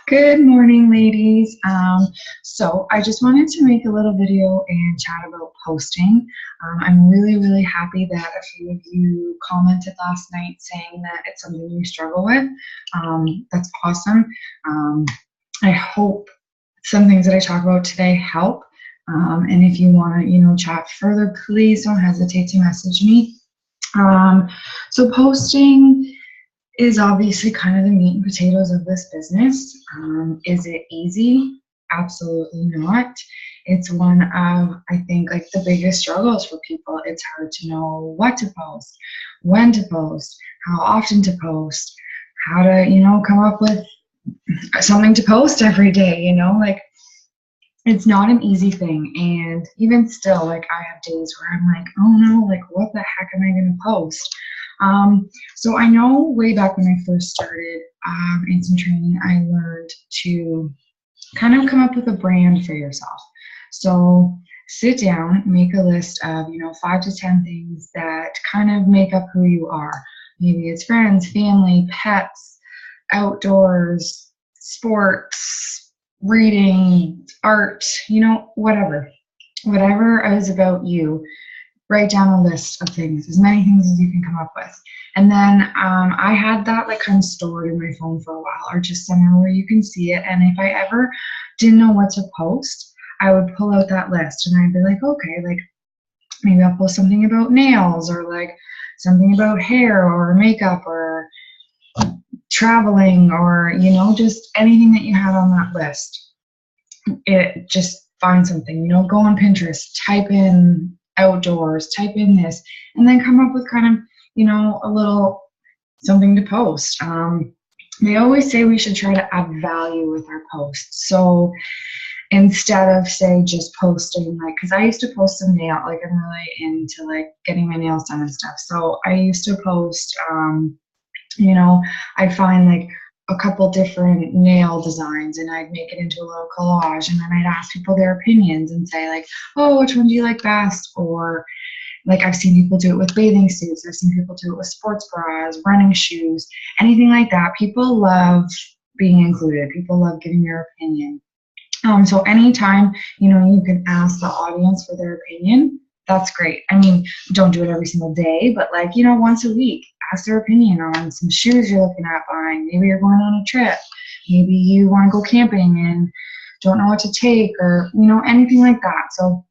Good morning, ladies. So I just wanted to make a little video and chat about posting. I'm really happy that a few of you commented last night saying that it's something you struggle with. That's awesome. Um, I hope some things that I talk about today help. And if you want to, chat further, please don't hesitate to message me. So posting is obviously kind of the meat and potatoes of this business. Is it easy? Absolutely not. It's one of, I think, like the biggest struggles for people. It's hard to know what to post, when to post, how often to post, how to, come up with something to post every day, like it's not an easy thing. And even still, like I have days where I'm like, oh no, like what the heck am I going to post? So I know way back when I first started in some training, I learned to kind of come up with a brand for yourself. So sit down, make a list of, 5 to 10 things that kind of make up who you are. Maybe it's friends, family, pets, outdoors, sports, reading, art, whatever is about you. Write down a list of things, as many things as you can come up with. And then I had that like kind of stored in my phone for a while, or just somewhere where you can see it. And if I ever didn't know what to post, I would pull out that list and I'd be like, okay, like maybe I'll post something about nails, or like something about hair or makeup or traveling, or just anything that you had on that list. It just find something, go on Pinterest, type in outdoors, type in this, and then come up with kind of, a little something to post. They always say we should try to add value with our posts. So instead of say just posting, like, because I used to post some nail, like I'm really into like getting my nails done and stuff. So I used to post, I'd find like a couple different nail designs and I'd make it into a little collage, and then I'd ask people their opinions and say like, oh, which one do you like best? Or like I've seen people do it with bathing suits, I've seen people do it with sports bras, running shoes, anything like that. People love being included. People love giving their opinion. So anytime, you can ask the audience for their opinion, that's great. I mean, don't do it every single day, but like, once a week, ask their opinion on some shoes you're looking at buying. Maybe you're going on a trip. Maybe you want to go camping and don't know what to take, or, anything like that. So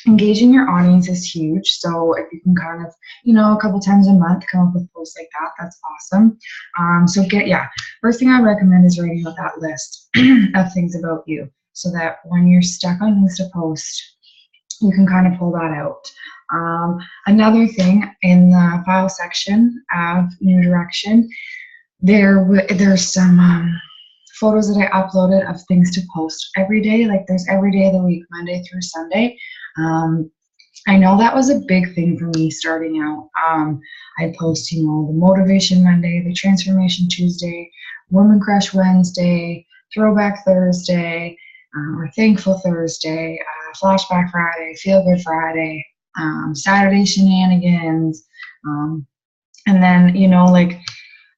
engaging your audience is huge. So if you can kind of, a couple times a month come up with posts like that, that's awesome. First thing I recommend is writing out that list of things about you, so that when you're stuck on things to post, you can kind of pull that out. Another thing, in the file section of New Direction, there's some photos that I uploaded of things to post every day. Like there's every day of the week, Monday through Sunday. I know that was a big thing for me starting out. I post, the Motivation Monday, the Transformation Tuesday, Woman Crush Wednesday, Throwback Thursday, or Thankful Thursday, Flashback Friday, Feel Good Friday, Saturday Shenanigans, and then,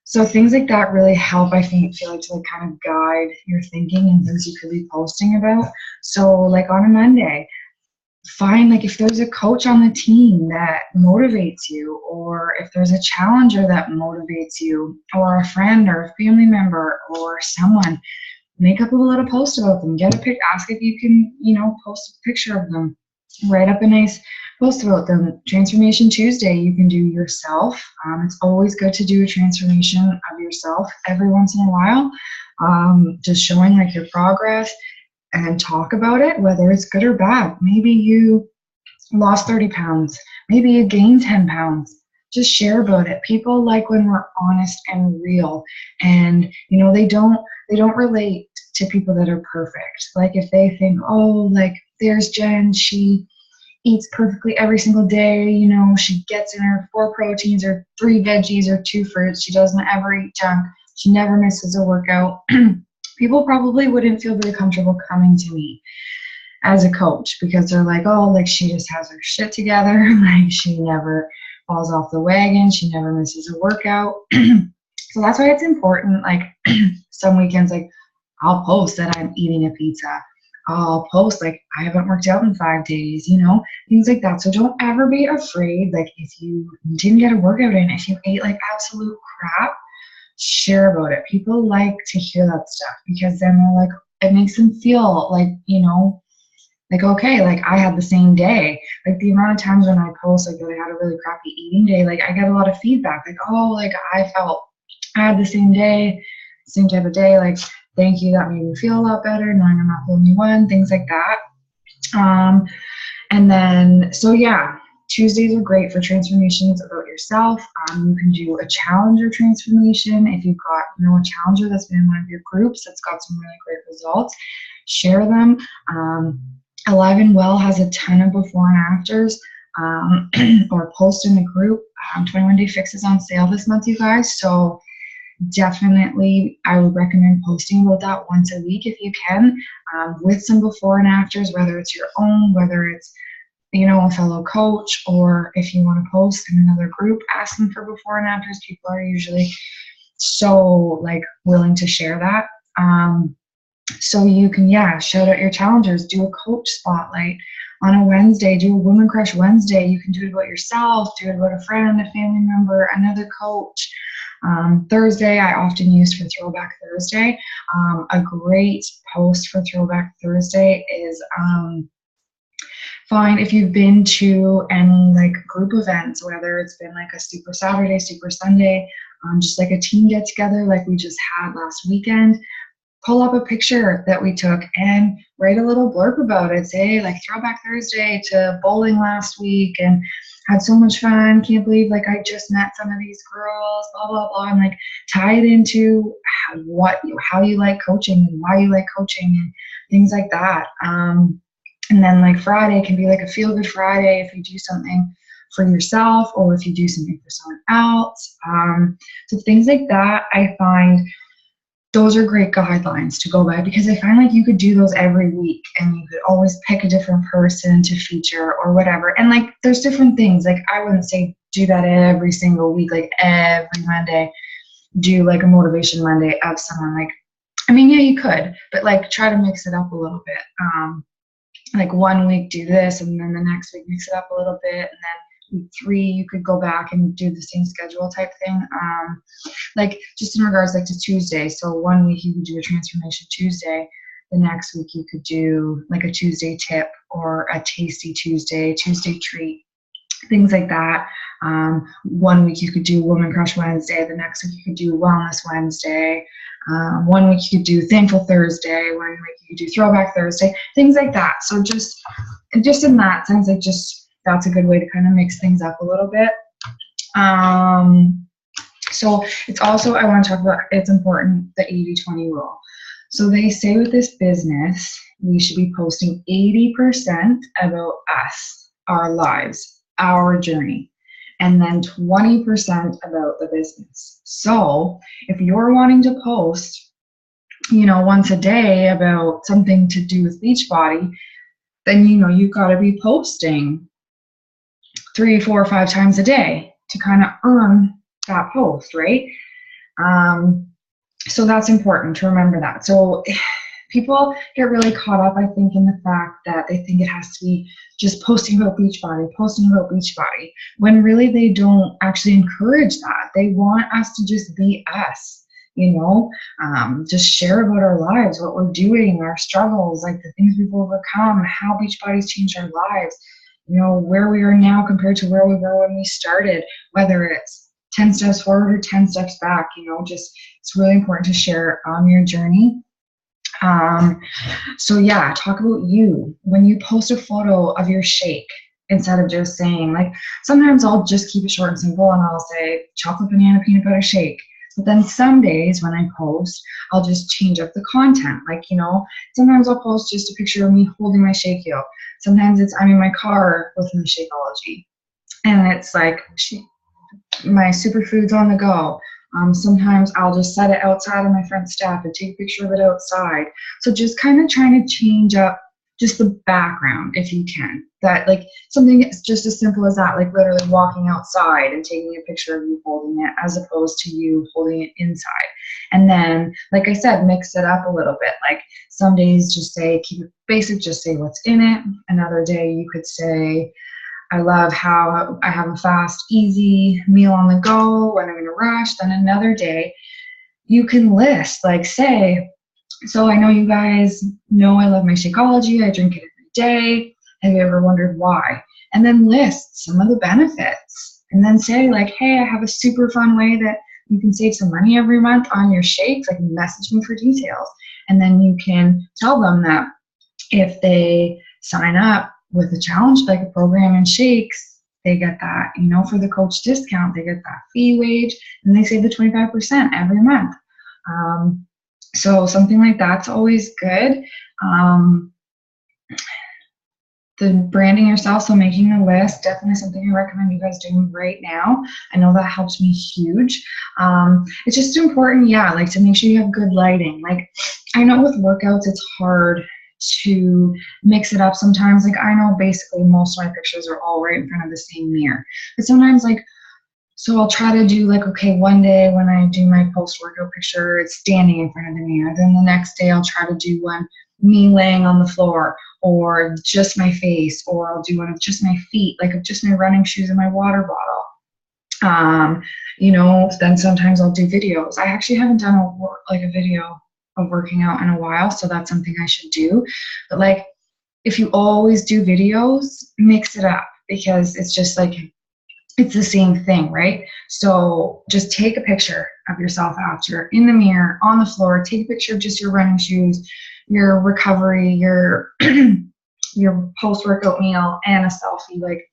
so things like that really help, I feel like, to like kind of guide your thinking and things you could be posting about. So like on a Monday, find like if there's a coach on the team that motivates you, or if there's a challenger that motivates you, or a friend or a family member or someone, make up a little post about them. Ask if you can, post a picture of them. Write up a nice post about them. Transformation Tuesday, you can do yourself. It's always good to do a transformation of yourself every once in a while. Just showing like your progress and talk about it, whether it's good or bad. Maybe you lost 30 pounds. Maybe you gained 10 pounds. Just share about it. People like when we're honest and real, and they don't relate to people that are perfect. Like if they think, oh, like there's Jen, she eats perfectly every single day, she gets in her 4 proteins or 3 veggies or 2 fruits, she doesn't ever eat junk, she never misses a workout. People probably wouldn't feel very comfortable coming to me as a coach, because they're like, oh, like she just has her shit together, like she never falls off the wagon, she never misses a workout. So that's why it's important, like some weekends, like I'll post that I'm eating a pizza. I'll post like I haven't worked out in 5 days, you know, things like that. So don't ever be afraid. Like if you didn't get a workout in, if you ate like absolute crap, share about it. People like to hear that stuff because then they're like, it makes them feel like, you know, like, okay, like I had the same day. Like the amount of times when I post like that I had a really crappy eating day, like I get a lot of feedback. Like, oh, like I had the same day, same type of day. Like, thank you. That made me feel a lot better knowing I'm not the only one, things like that. And then, so yeah, Tuesdays are great for transformations about yourself. You can do a challenger transformation. If you've got, you know, a challenger that's been in one of your groups that's got some really great results, share them. Alive and Well has a ton of before and afters, or post in the group. 21 Day Fix is on sale this month, you guys. So definitely I would recommend posting about that once a week if you can, with some before and afters, whether it's your own, whether it's, you know, a fellow coach, or if you want to post in another group, ask them for before and afters. People are usually so like willing to share that. So you can, yeah, shout out your challengers, do a coach spotlight on a Wednesday, do a Woman Crush Wednesday. You can do it about yourself, do it about a friend, a family member, another coach. Thursday, I often use for Throwback Thursday. A great post for Throwback Thursday is, fine if you've been to any like group events, whether it's been like a Super Saturday, Super Sunday, just like a team get together like we just had last weekend. Pull up a picture that we took and write a little blurb about it. Say like Throwback Thursday to bowling last week and had so much fun. Can't believe like I just met some of these girls, blah, blah, blah. And like tie it into how you like coaching and why you like coaching and things like that. And then like Friday can be like a feel good Friday if you do something for yourself or if you do something for someone else. So things like that, I find those are great guidelines to go by because I find like you could do those every week and you could always pick a different person to feature or whatever. And like there's different things. Like I wouldn't say do that every single week, like every Monday, do like a motivation Monday of someone. Like, I mean, yeah, you could, but like try to mix it up a little bit. Like one week do this and then the next week mix it up a little bit, and then week 3 you could go back and do the same schedule type thing. Like just in regards like to Tuesday, so one week you could do a transformation Tuesday, the next week you could do like a Tuesday tip or a tasty Tuesday treat, things like that. One week you could do Woman Crush Wednesday, the next week you could do Wellness Wednesday. One week you could do Thankful Thursday, one week you could do Throwback Thursday, things like that. So just in that sense, like just that's a good way to kind of mix things up a little bit. So it's also, I want to talk about, it's important, the 80-20 rule. So they say with this business, we should be posting 80% about us, our lives, our journey, and then 20% about the business. So if you're wanting to post, you know, once a day about something to do with Beachbody, then, you know, you've got to be posting 3, 4, 5 times a day to kind of earn that post, right? So that's important to remember that. So people get really caught up, I think, in the fact that they think it has to be just posting about Beachbody, when really they don't actually encourage that. They want us to just be us, you know, just share about our lives, what we're doing, our struggles, like the things we've overcome, how Beachbody's changed our lives, you know, where we are now compared to where we were when we started, whether it's 10 steps forward or 10 steps back, you know, just it's really important to share your journey. So yeah, talk about you. When you post a photo of your shake, instead of just saying, like, sometimes I'll just keep it short and simple and I'll say chocolate banana peanut butter shake. But then some days when I post, I'll just change up the content. Like, you know, sometimes I'll post just a picture of me holding my Shakeology. Sometimes it's I'm in my car with my Shakeology. And it's like my superfoods on the go. Sometimes I'll just set it outside on my front step and take a picture of it outside. So just kind of trying to change up just the background if you can. That like something just as simple as that, like literally walking outside and taking a picture of you holding it as opposed to you holding it inside. And then, like I said, mix it up a little bit. Like some days just say, keep it basic, just say what's in it. Another day you could say, I love how I have a fast, easy meal on the go when I'm in a rush. Then another day you can list, like say, so I know you guys know I love my Shakeology. I drink it every day. Have you ever wondered why? And then list some of the benefits. And then say like, hey, I have a super fun way that you can save some money every month on your shakes. Like message me for details. And then you can tell them that if they sign up with a challenge, like a program in shakes, they get that, you know, for the coach discount, they get that fee wage and they save the 25% every month. So something like that's always good. The branding yourself, so making a list, definitely something I recommend you guys doing right now. I know that helps me huge. It's just important, yeah, like to make sure you have good lighting. Like I know with workouts, it's hard to mix it up sometimes. Like I know basically most of my pictures are all right in front of the same mirror, but sometimes like, so I'll try to do like, okay, one day when I do my post-workout picture, it's standing in front of the mirror. Then the next day I'll try to do one me laying on the floor or just my face, or I'll do one of just my feet, like of just my running shoes and my water bottle. You know, then sometimes I'll do videos. I actually haven't done a video of working out in a while, so that's something I should do. But like, if you always do videos, mix it up because it's just like, it's the same thing, right? So just take a picture of yourself after in the mirror, on the floor, take a picture of just your running shoes, your recovery, your your post-workout meal, and a selfie. Like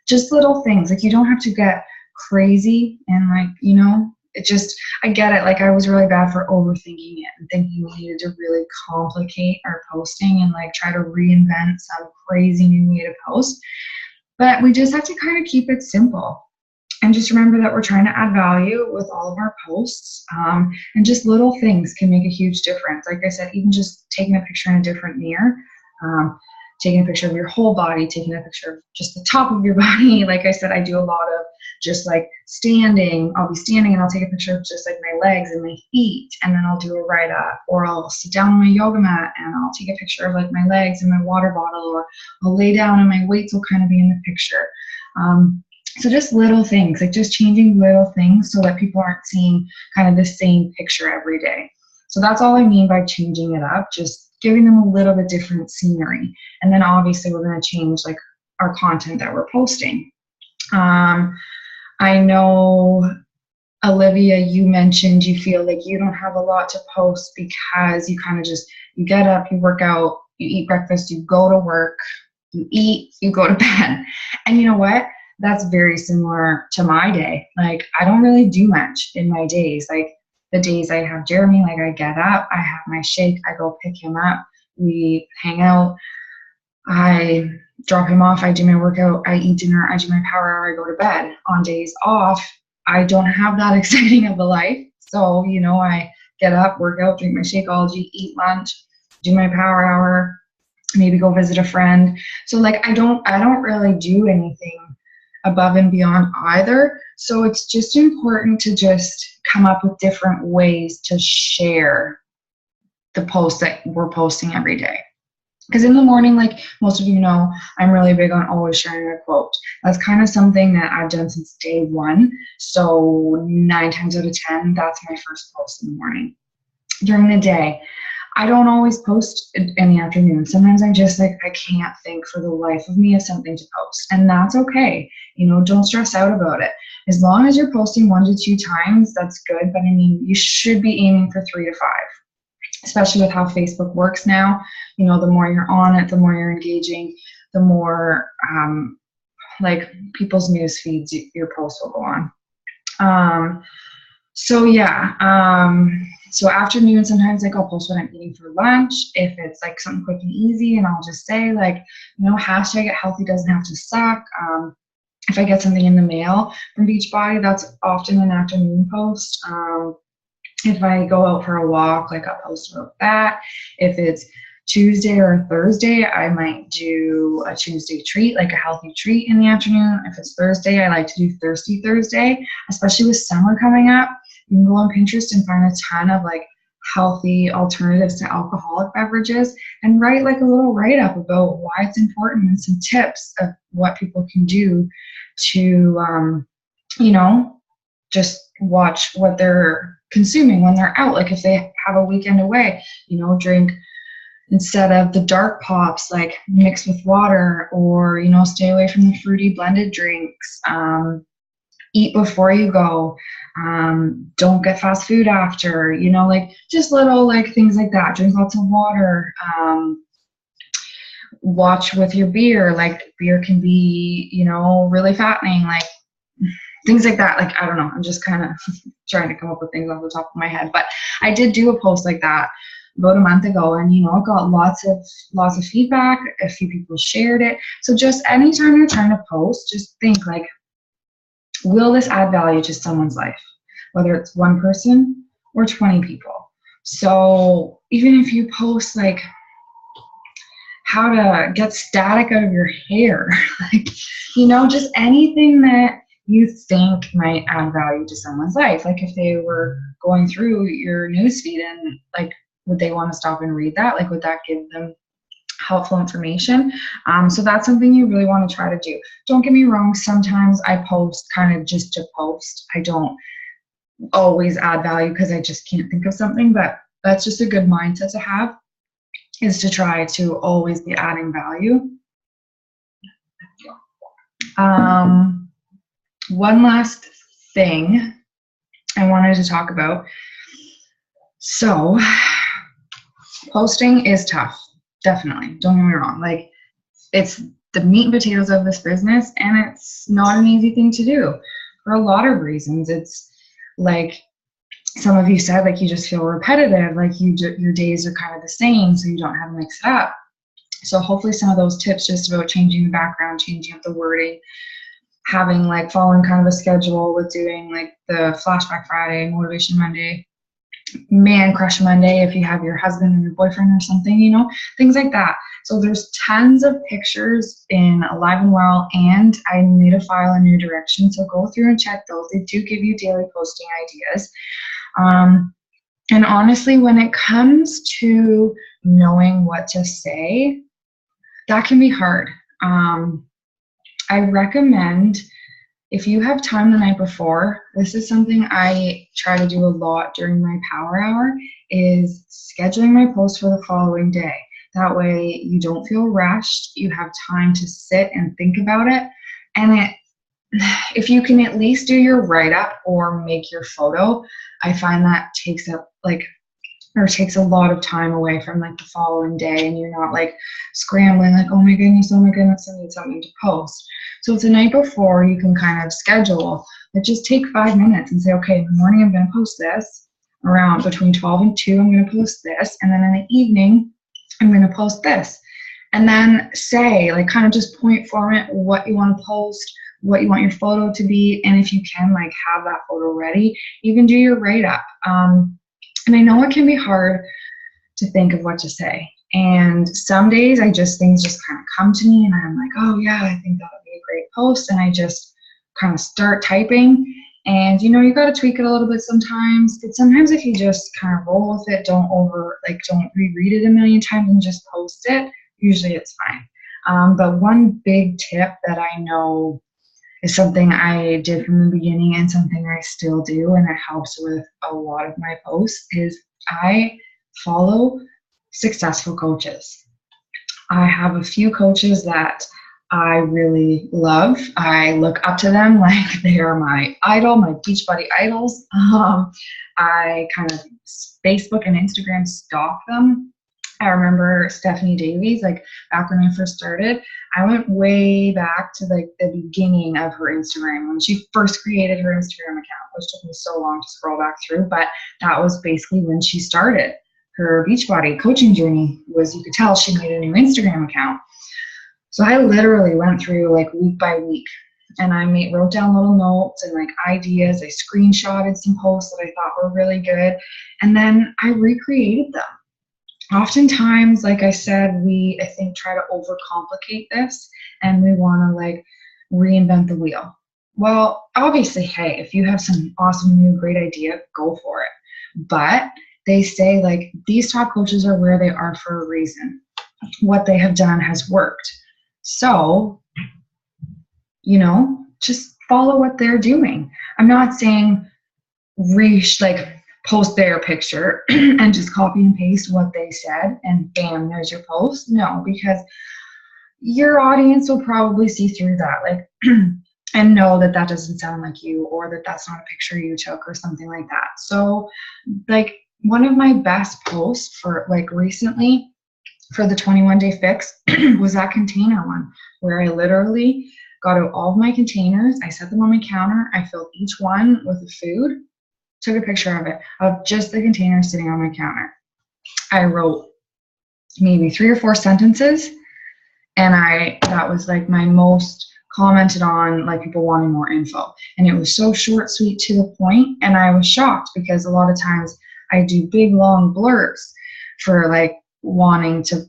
just little things. Like you don't have to get crazy and like, you know, it just, I get it. Like I was really bad for overthinking it and thinking we needed to really complicate our posting and like try to reinvent some crazy new way to post. But we just have to kind of keep it simple. And just remember that we're trying to add value with all of our posts. And just little things can make a huge difference. Like I said, even just taking a picture in a different mirror, taking a picture of your whole body, taking a picture of just the top of your body. Like I said, I do a lot of just like standing. I'll be standing and I'll take a picture of just like my legs and my feet. And then I'll do a right up, or I'll sit down on my yoga mat and I'll take a picture of like my legs and my water bottle, or I'll lay down and my weights will kind of be in the picture. So just little things, like just changing little things so that people aren't seeing kind of the same picture every day. So that's all I mean by changing it up, just giving them a little bit different scenery. And then obviously we're going to change like our content that we're posting. I know, Olivia, you mentioned you feel like you don't have a lot to post because you kind of just, you get up, you work out, you eat breakfast, you go to work, you eat, you go to bed. And you know what? That's very similar to my day. Like I don't really do much in my days. Like the days I have Jeremy, like I get up, I have my shake, I go pick him up, we hang out, I drop him off, I do my workout, I eat dinner, I do my power hour, I go to bed. On days off, I don't have that exciting of a life. So, you know, I get up, work out, drink my Shakeology, eat lunch, do my power hour, maybe go visit a friend. So like I don't really do anything above and beyond either. So it's just important to just come up with different ways to share the posts that we're posting every day. Because in the morning, like most of you know, I'm really big on always sharing a quote. That's kind of something that I've done since day one. So 9 times out of 10, that's my first post in the morning. During the day, I don't always post in the afternoon. Sometimes I just like, I can't think for the life of me of something to post. And that's okay. You know, don't stress out about it. As long as you're posting 1 to 2 times, that's good. But I mean, you should be aiming for 3 to 5, especially with how Facebook works now. You know, the more you're on it, the more you're engaging, the more like people's news feeds your posts will go on. So yeah, so afternoon, sometimes like I'll post what I'm eating for lunch. If it's like something quick and easy, and I'll just say like, you know, hashtag it healthy doesn't have to suck. If I get something in the mail from Beachbody, that's often an afternoon post. If I go out for a walk, like I'll post about that. If it's Tuesday or Thursday, I might do a Tuesday treat, like a healthy treat in the afternoon. If it's Thursday, I like to do Thirsty Thursday, especially with summer coming up. You can go on Pinterest and find a ton of like healthy alternatives to alcoholic beverages and write like a little write-up about why it's important and some tips of what people can do to, just watch what they're consuming when they're out. Like if they have a weekend away, drink instead of the dark pops, like mix with water, or, stay away from the fruity blended drinks. Eat before you go. Don't get fast food after, like just little like things like that. Drink lots of water. Watch with your beer. Like beer can be, really fattening, like things like that. Like, I don't know. I'm just kind of trying to come up with things off the top of my head. But I did do a post like that about a month ago, and it got lots of feedback. A few people shared it. So just anytime you're trying to post, just think like, will this add value to someone's life? Whether it's one person or 20 people. So even if you post like how to get static out of your hair, like, just anything that you think might add value to someone's life. Like if they were going through your newsfeed and like, would they want to stop and read that? Like, would that give them helpful information? So that's something you really want to try to do. Don't get me wrong. Sometimes I post kind of just to post. I don't always add value because I just can't think of something, but that's just a good mindset to have, is to try to always be adding value. One last thing I wanted to talk about. So posting is tough. Definitely. Don't get me wrong. Like, it's the meat and potatoes of this business, and it's not an easy thing to do for a lot of reasons. It's like some of you said, like, you just feel repetitive, like your days are kind of the same, so you don't have to mix it up. So hopefully some of those tips just about changing the background, changing up the wording, having like following kind of a schedule with doing like the Flashback Friday, Motivation Monday, Man Crush Monday, if you have your husband and your boyfriend or something, things like that. So there's tons of pictures in Alive and Well, and I made a file in New Direction, so go through and check those. They do give you daily posting ideas. And honestly, when it comes to knowing what to say, that can be hard. I recommend, if you have time the night before, this is something I try to do a lot during my power hour, is scheduling my post for the following day. That way you don't feel rushed. You have time to sit and think about it. And if you can at least do your write-up or make your photo, I find that takes a lot of time away from like the following day, and you're not like scrambling like, oh my goodness, I need something to post. So it's the night before, you can kind of schedule, like just take 5 minutes and say, okay, in the morning I'm going to post this, around between 12 and 2 I'm going to post this, and then in the evening I'm going to post this. And then say, like, kind of just point format what you want to post, what you want your photo to be, and if you can, like, have that photo ready, you can do your write-up. And I know it can be hard to think of what to say. And some days things just kind of come to me and I'm like, oh yeah, I think that would be a great post. And I just kind of start typing, and you got to tweak it a little bit sometimes. But sometimes if you just kind of roll with it, don't reread it a million times and just post it, usually it's fine. But one big tip that I know is something I did from the beginning and something I still do, and it helps with a lot of my posts, is I follow successful coaches. I have a few coaches that I really love. I look up to them like they are my idol, my Beachbody idols. I kind of Facebook and Instagram stalk them. I remember Stephanie Davies, like back when I first started, I went way back to like the beginning of her Instagram when she first created her Instagram account, which took me so long to scroll back through, but that was basically when she started her Beachbody coaching journey. Was, you could tell she made a new Instagram account. So I literally went through like week by week, and I wrote down little notes and like ideas. I screenshotted some posts that I thought were really good, and then I recreated them. oftentimes, like I said, I think, try to overcomplicate this, and we want to like reinvent the wheel. Well, obviously, hey, if you have some awesome new great idea, go for it. But they say like these top coaches are where they are for a reason. What they have done has worked. So, just follow what they're doing. I'm not saying like post their picture and just copy and paste what they said and bam, there's your post. No, because your audience will probably see through that, like, and know that that doesn't sound like you, or that that's not a picture you took or something like that. So like one of my best posts for like recently for the 21-day fix was that container one, where I literally got out all of my containers, I set them on my counter, I filled each one with the food, took a picture of it, of just the container sitting on my counter. I wrote maybe 3 or 4 sentences, and that was like my most commented on, like people wanting more info. And it was so short, sweet, to the point, and I was shocked because a lot of times I do big long blurbs for like wanting to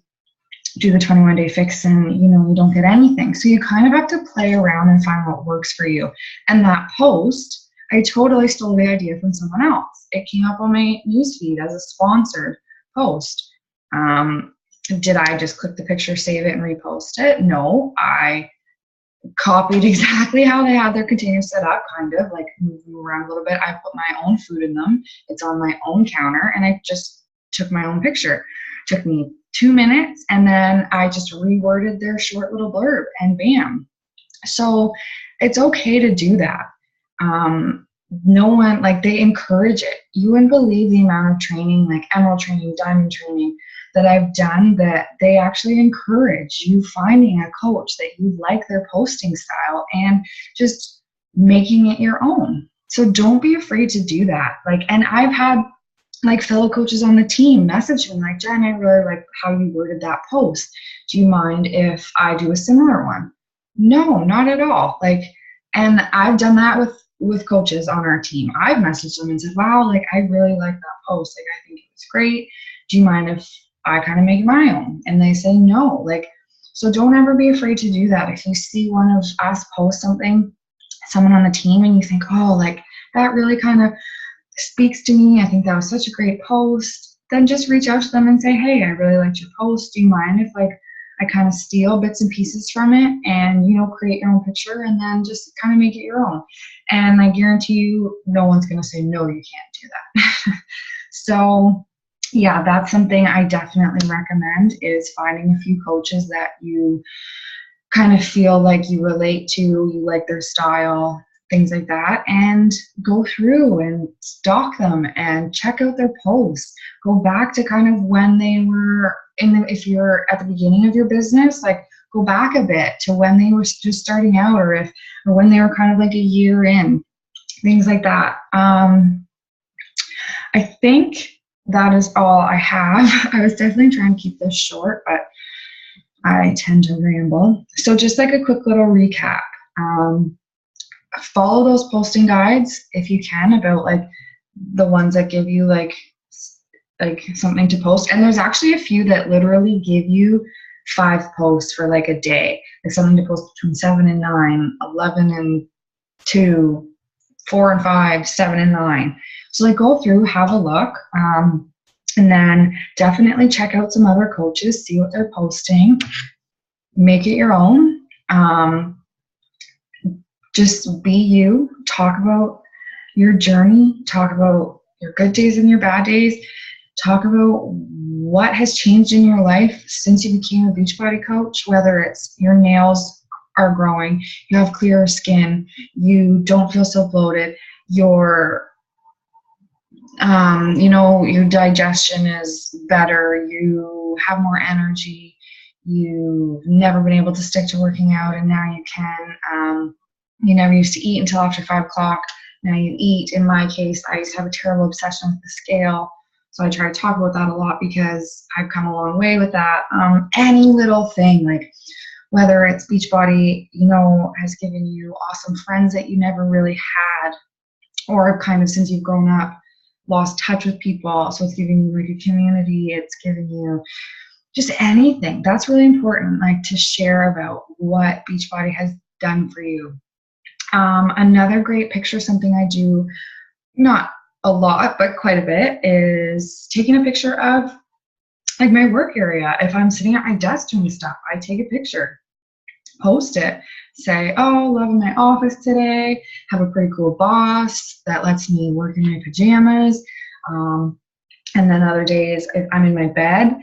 do the 21-day fix, and you don't get anything. So you kind of have to play around and find what works for you. And that post, I totally stole the idea from someone else. It came up on my newsfeed as a sponsored post. Did I just click the picture, save it, and repost it? No, I copied exactly how they had their containers set up, kind of like moved them around a little bit. I put my own food in them. It's on my own counter, and I just took my own picture. It took me 2 minutes, and then I just reworded their short little blurb, and bam. So it's okay to do that. No one, like, they encourage it. You wouldn't believe the amount of training, like emerald training, diamond training, that I've done, that they actually encourage you finding a coach that you like their posting style and just making it your own. So don't be afraid to do that. Like, and I've had like fellow coaches on the team message me like, Jen, I really like how you worded that post. Do you mind if I do a similar one? No, not at all. Like, and I've done that with coaches on our team. I've messaged them and said, wow, like I really like that post. Like, I think it was great. Do you mind if I kind of make my own? And they say no. Like, so don't ever be afraid to do that. If you see one of us post something, someone on the team, and you think, oh, like that really kind of speaks to me, I think that was such a great post, then just reach out to them and say, hey, I really liked your post. Do you mind if like I kind of steal bits and pieces from it and, create your own picture and then just kind of make it your own? And I guarantee you, no one's going to say, no, you can't do that. So yeah, that's something I definitely recommend, is finding a few coaches that you kind of feel like you relate to, you like their style, things like that, and go through and stalk them and check out their posts. Go back to kind of when they were if you're at the beginning of your business, like go back a bit to when they were just starting out, or when they were kind of like a year in, things like that. I think that is all I have. I was definitely trying to keep this short, but I tend to ramble. So just like a quick little recap. Follow those posting guides if you can, about like the ones that give you like something to post. And there's actually a few that literally give you 5 posts for like a day, like something to post between 7 and 9, 11 and 2, 4 and 5, 7 and 9. So like go through, have a look, and then definitely check out some other coaches, see what they're posting, make it your own. Just be you, talk about your journey, talk about your good days and your bad days, talk about what has changed in your life since you became a Beachbody coach, whether it's your nails are growing, you have clearer skin, you don't feel so bloated, your your digestion is better, you have more energy, you've never been able to stick to working out and now you can. You never used to eat until after 5 o'clock. Now you eat. In my case, I used to have a terrible obsession with the scale. So I try to talk about that a lot because I've come a long way with that. Any little thing, like whether it's Beachbody, has given you awesome friends that you never really had, or kind of since you've grown up, lost touch with people. So it's giving you like a community. It's giving you just anything. That's really important, like to share about what Beachbody has done for you. Another great picture, something I do not a lot, but quite a bit, is taking a picture of like my work area. If I'm sitting at my desk doing stuff, I take a picture, post it, say, oh, loving my office today, have a pretty cool boss that lets me work in my pajamas. And then other days, if I'm in my bed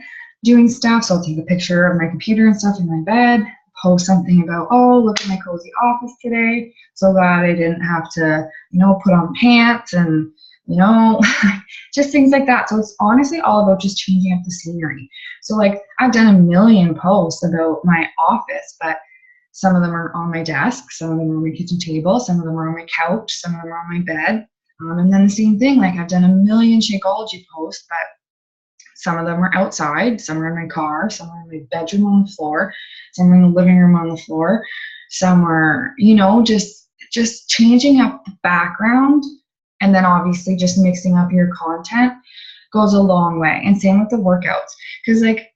doing stuff, so I'll take a picture of my computer and stuff in my bed, post something about, oh, look at my cozy office today, so glad I didn't have to, put on pants and, just things like that. So it's honestly all about just changing up the scenery. So like I've done a million posts about my office, but some of them are on my desk, some of them are on my kitchen table, some of them are on my couch, some of them are on my bed. And then the same thing, like I've done a million Shakeology posts, but some of them are outside, some are in my car, some are in my bedroom on the floor, some are in the living room on the floor, some are, just changing up the background. And then obviously just mixing up your content goes a long way. And same with the workouts. Because like,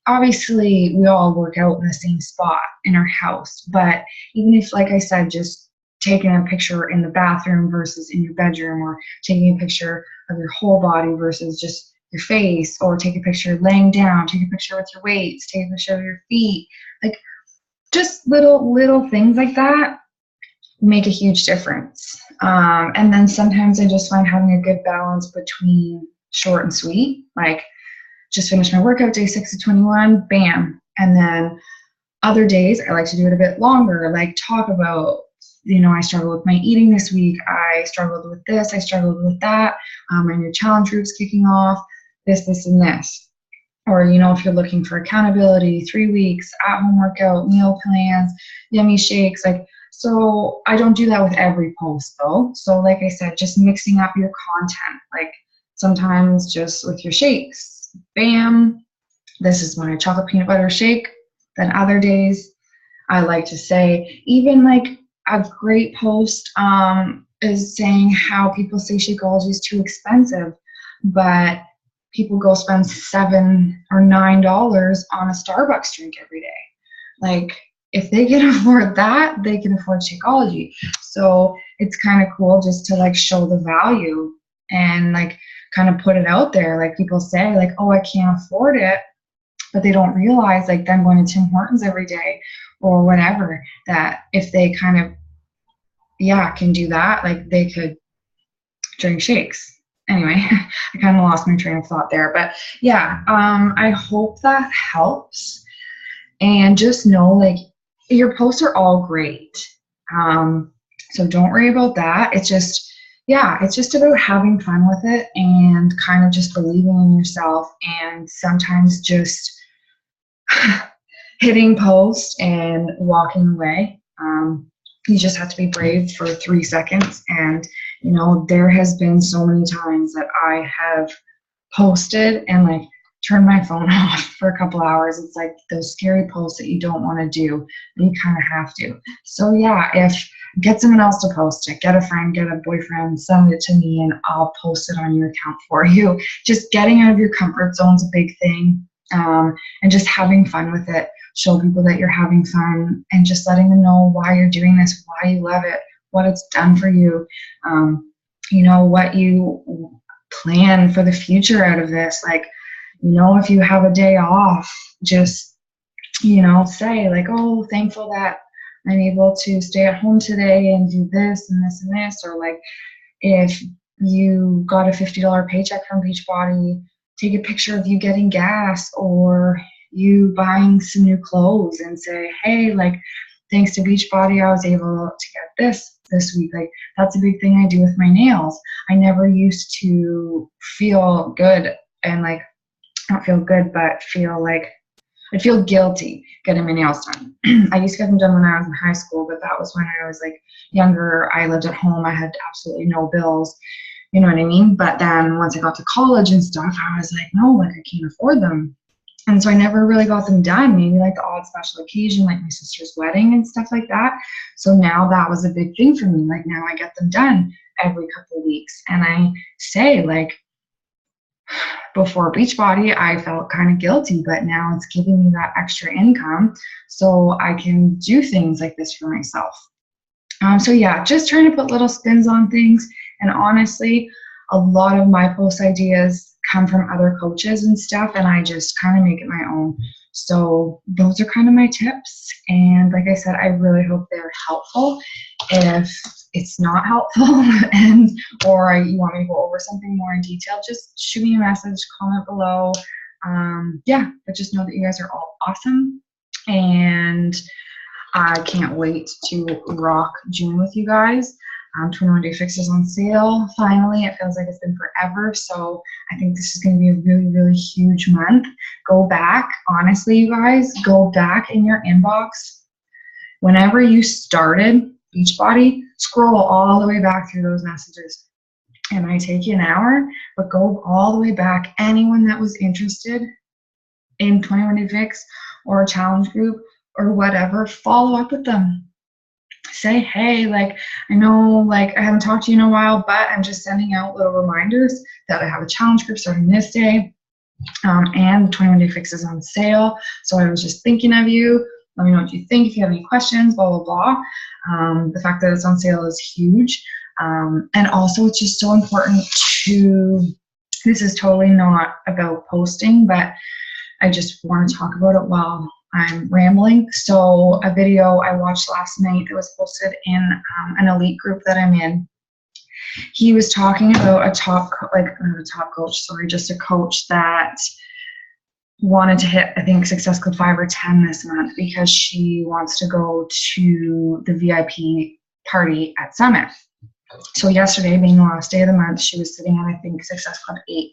obviously we all work out in the same spot in our house. But even if, like I said, just taking a picture in the bathroom versus in your bedroom, or taking a picture of your whole body versus just your face, or take a picture laying down, take a picture with your weights, take a picture of your feet, like just little things like that make a huge difference. And then sometimes I just find having a good balance between short and sweet, like just finished my workout, day 6 of 21, bam. And then other days I like to do it a bit longer, like talk about, I struggled with my eating this week, I struggled with this, I struggled with that, my new challenge group's kicking off, this, and this. Or, if you're looking for accountability, 3 weeks, at-home workout, meal plans, yummy shakes, like, so I don't do that with every post though. So like I said, just mixing up your content, like sometimes just with your shakes, bam, this is my chocolate peanut butter shake. Then other days I like to say, even like a great post is saying how people say Shakeology is too expensive, but people go spend $7 or $9 on a Starbucks drink every day. Like, if they can afford that, they can afford Shakeology. So it's kind of cool just to like show the value and like kind of put it out there. Like people say like, oh, I can't afford it, but they don't realize like them going to Tim Hortons every day or whatever, that if they kind of, can do that, like they could drink shakes. Anyway, I kind of lost my train of thought there, but I hope that helps. And just know like, your posts are all great. So don't worry about that. It's just about having fun with it and kind of just believing in yourself, and sometimes just hitting post and walking away. You just have to be brave for 3 seconds. And, there has been so many times that I have posted and like turn my phone off for a couple hours. It's like those scary posts that you don't want to do, but you kind of have to. So get someone else to post it, get a friend, get a boyfriend, send it to me and I'll post it on your account for you. Just getting out of your comfort zone is a big thing. And just having fun with it. Show people that you're having fun and just letting them know why you're doing this, why you love it, what it's done for you, what you plan for the future out of this. Like, if you have a day off, just, say like, oh, thankful that I'm able to stay at home today and do this and this and this. Or like, if you got a $50 paycheck from Beachbody, take a picture of you getting gas or you buying some new clothes and say, hey, like, thanks to Beachbody, I was able to get this week. Like, that's a big thing I do with my nails. I never used to feel good and like, not feel good, but I'd feel guilty getting my nails done. I used to get them done when I was in high school, but that was when I was like younger. I lived at home. I had absolutely no bills. You know what I mean? But then once I got to college and stuff, I was like, no, like I can't afford them. And so I never really got them done, maybe like the odd special occasion, like my sister's wedding and stuff like that. So now that was a big thing for me. Like now I get them done every couple of weeks. And I say, like, before Beachbody, I felt kind of guilty, but now it's giving me that extra income so I can do things like this for myself. So yeah, just trying to put little spins on things. And honestly, a lot of my post ideas come from other coaches and stuff, and I just kind of make it my own. So those are kind of my tips. And like I said, I really hope they're helpful. If it's not helpful or you want me to go over something more in detail, just shoot me a message, comment below. Yeah, but just know that you guys are all awesome. And I can't wait to rock June with you guys. 21 Day Fix is on sale. Finally, it feels like it's been forever. So I think this is going to be a really, really huge month. Go back. Honestly, you guys, go back in your inbox. Whenever you started Beachbody, scroll all the way back through those messages. It might take you an hour, but go all the way back. Anyone that was interested in 21 Day Fix or a challenge group or whatever, follow up with them. Say, hey, like, I know, like, I haven't talked to you in a while, but I'm just sending out little reminders that I have a challenge group starting this day, and 21 Day Fix is on sale. So I was just thinking of you. Let me know what you think. If you have any questions, blah, blah, blah. The fact that it's on sale is huge. And also, it's just so important to, this is totally not about posting, but I just want to talk about it while I'm rambling. So a video I watched last night that was posted in an elite group that I'm in, he was talking about a top, like not a top coach, sorry, just a coach that wanted to hit, I think, Success Club 5 or 10 this month because she wants to go to the VIP party at Summit. So yesterday, being the last day of the month, she was sitting at, I think, Success Club 8.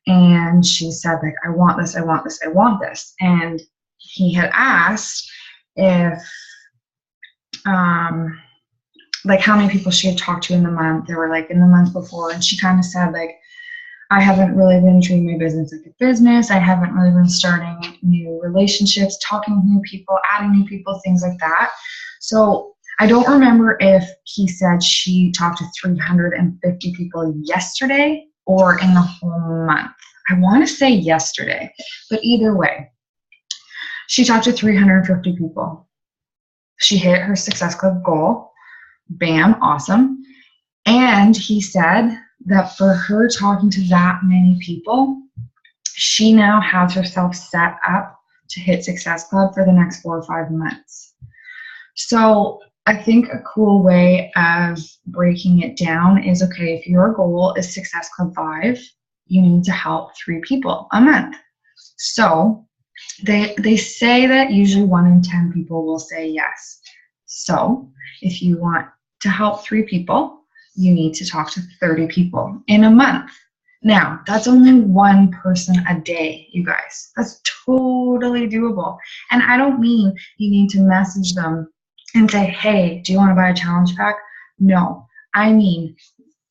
And she said, like, I want this, I want this, I want this. And he had asked if, like, how many people she had talked to in the month. They were like in the month before. And she kind of said, like, I haven't really been treating my business like a business. I haven't really been starting new relationships, talking with new people, adding new people, things like that. So I don't remember if he said she talked to 350 people yesterday or in the whole month. I want to say yesterday, but either way, she talked to 350 people. She hit her Success Club goal. Bam, awesome. And he said that for her talking to that many people, she now has herself set up to hit Success Club for the next 4 or 5 months. So I think a cool way of breaking it down is, okay, if your goal is Success Club 5, you need to help 3 people a month. So they say that usually 1 in 10 people will say yes. So if you want to help 3 people, you need to talk to 30 people in a month. Now, that's only 1 person a day, you guys. That's totally doable. And I don't mean you need to message them and say, hey, do you want to buy a challenge pack? No, I mean,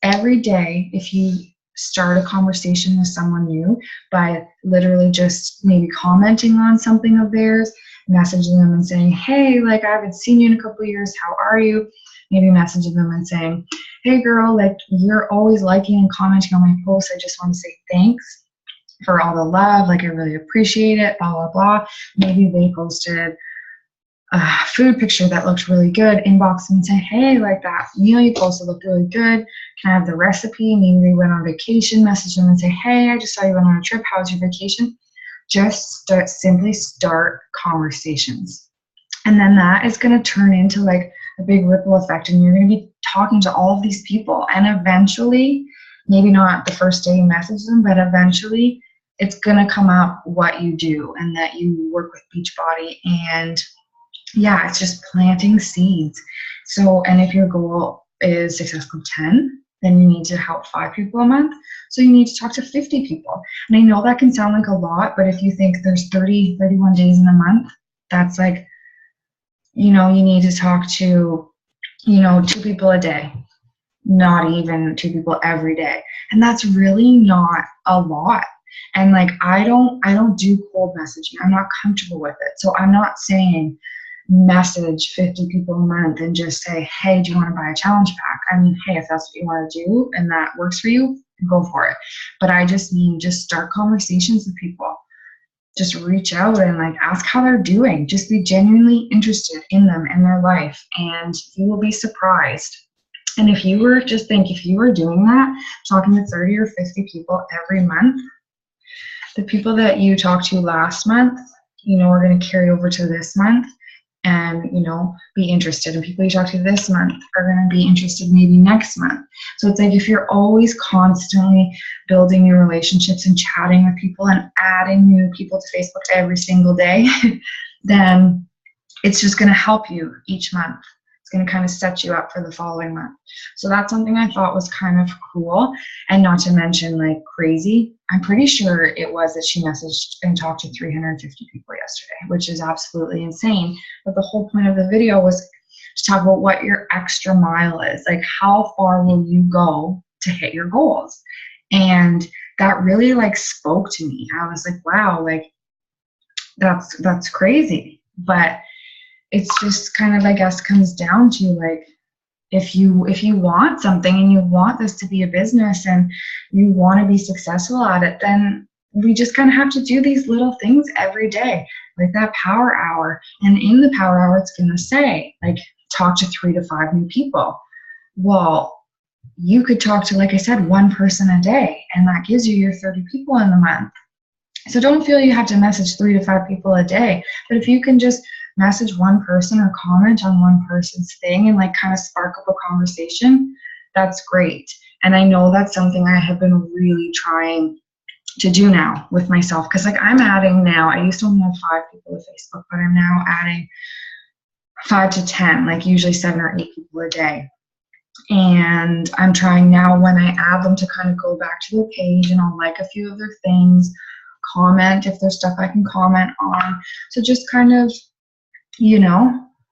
every day, if you start a conversation with someone new by literally just maybe commenting on something of theirs, messaging them and saying, hey, like, I haven't seen you in a couple of years, how are you? Maybe messaging them and saying, hey girl, like, you're always liking and commenting on my posts. I just want to say thanks for all the love. Like, I really appreciate it, blah, blah, blah. Maybe they posted a food picture that looked really good, inbox them and say, hey, like, that meal you posted looked really good. Can I have the recipe? Maybe they went on vacation, message them and say, hey, I just saw you went on a trip. How was your vacation? Just simply start conversations. And then that is going to turn into like a big ripple effect, and you're going to be talking to all of these people, and eventually, maybe not the first day you message them, but eventually it's going to come up what you do and that you work with Beachbody. And yeah, it's just planting seeds. So, and if your goal is Success Club 10, then you need to help 5 people a month. So you need to talk to 50 people. And I know that can sound like a lot, but if you think there's 31 days in a month, that's like, you know, you need to talk to, 2 people a day, not even 2 people every day. And that's really not a lot. And like, I don't do cold messaging. I'm not comfortable with it. So I'm not saying message 50 people a month and just say, hey, do you want to buy a challenge pack? I mean, hey, if that's what you want to do and that works for you, go for it. But I just mean, just start conversations with people. Just reach out and like ask how they're doing. Just be genuinely interested in them and their life, and you will be surprised. And if you were, just think, if you were doing that, talking to 30 or 50 people every month, the people that you talked to last month, are going to carry over to this month and, be interested. And people you talk to this month are going to be interested maybe next month. So it's like, if you're always constantly building new relationships and chatting with people and adding new people to Facebook every single day, then it's just going to help you each month. It's going to kind of set you up for the following month. So that's something I thought was kind of cool, and not to mention like crazy. I'm pretty sure it was that she messaged and talked to 350 people yesterday, which is absolutely insane. But the whole point of the video was to talk about what your extra mile is. Like, how far will you go to hit your goals? And that really like spoke to me. I was like, wow, like that's crazy. But it's just kind of, I guess, comes down to like, if you want something and you want this to be a business and you want to be successful at it, then we just kind of have to do these little things every day, like that power hour. And in the power hour, it's going to say like, talk to 3 to 5 new people. Well, you could talk to, like I said, 1 person a day, and that gives you your 30 people in the month. So don't feel you have to message 3 to 5 people a day, but if you can just message 1 person or comment on 1 person's thing and like kind of spark up a conversation, that's great. And I know that's something I have been really trying to do now with myself, because like I'm adding now, I used to only have 5 people to Facebook, but I'm now adding 5 to 10, like usually 7 or 8 people a day. And I'm trying now, when I add them, to kind of go back to their page and I'll like a few of their things, comment if there's stuff I can comment on. So just kind of,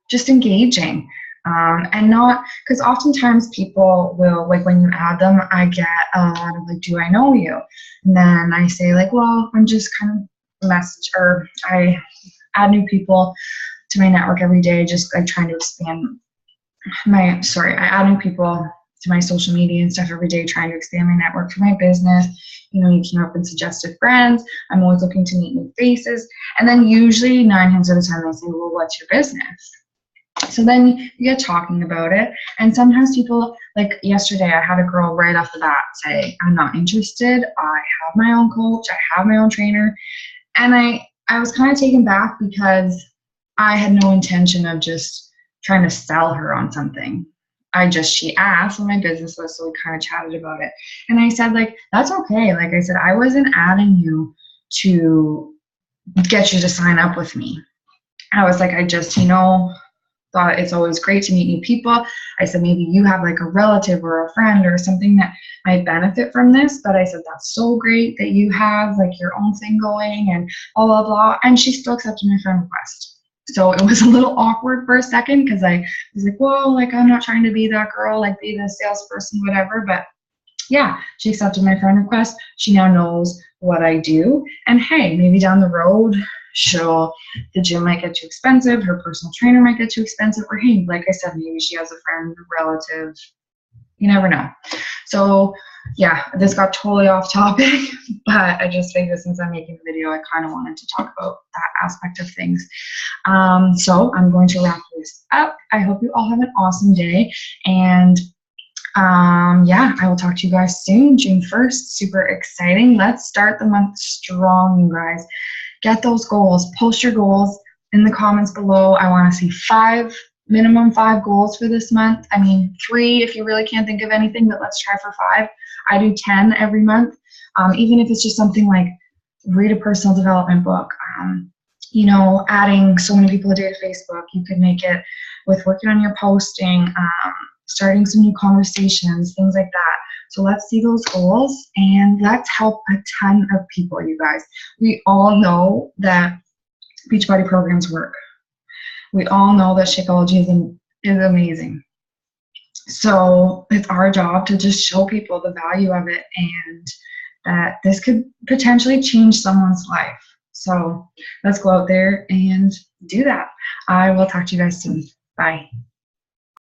just engaging. And not, because oftentimes people will, like when you add them, I get a lot of like, do I know you? And then I say like, well, I'm just kind of message, or I add new people to my network every day, just like trying to expand I add new people to my social media and stuff every day, trying to expand my network for my business. You came up and suggested friends. I'm always looking to meet new faces. And then usually 9 times out of 10, they say, well, what's your business? So then you get talking about it. And sometimes people, like yesterday, I had a girl right off the bat say, I'm not interested. I have my own coach. I have my own trainer. And I was kind of taken back, because I had no intention of just trying to sell her on something. She asked what my business was, so we kind of chatted about it. And I said, like, that's okay. Like I said, I wasn't adding you to get you to sign up with me. I was like, I just, thought it's always great to meet new people. I said, maybe you have like a relative or a friend or something that might benefit from this. But I said, that's so great that you have like your own thing going and blah, blah, blah. And she still accepted my friend request. So it was a little awkward for a second, because I was like, whoa, like I'm not trying to be that girl, like be the salesperson, whatever. But yeah, she accepted my friend request. She now knows what I do. And hey, maybe down the road, the gym might get too expensive, her personal trainer might get too expensive, or hey, like I said, maybe she has a friend, a relative. You never know. So yeah, this got totally off topic, but I just figured since I'm making the video, I kind of wanted to talk about that aspect of things. So I'm going to wrap this up. I hope you all have an awesome day. And yeah, I will talk to you guys soon. June 1st, super exciting. Let's start the month strong, you guys. Get those goals. Post your goals in the comments below. I want to see minimum 5 goals for this month. I mean, 3 if you really can't think of anything, but let's try for 5. I do 10 every month. Even if it's just something like read a personal development book, adding so many people a day to Facebook. You could make it with working on your posting, starting some new conversations, things like that. So let's see those goals, and let's help a ton of people, you guys. We all know that Beachbody programs work. We all know that Shakeology is amazing. So it's our job to just show people the value of it, and that this could potentially change someone's life. So let's go out there and do that. I will talk to you guys soon. Bye.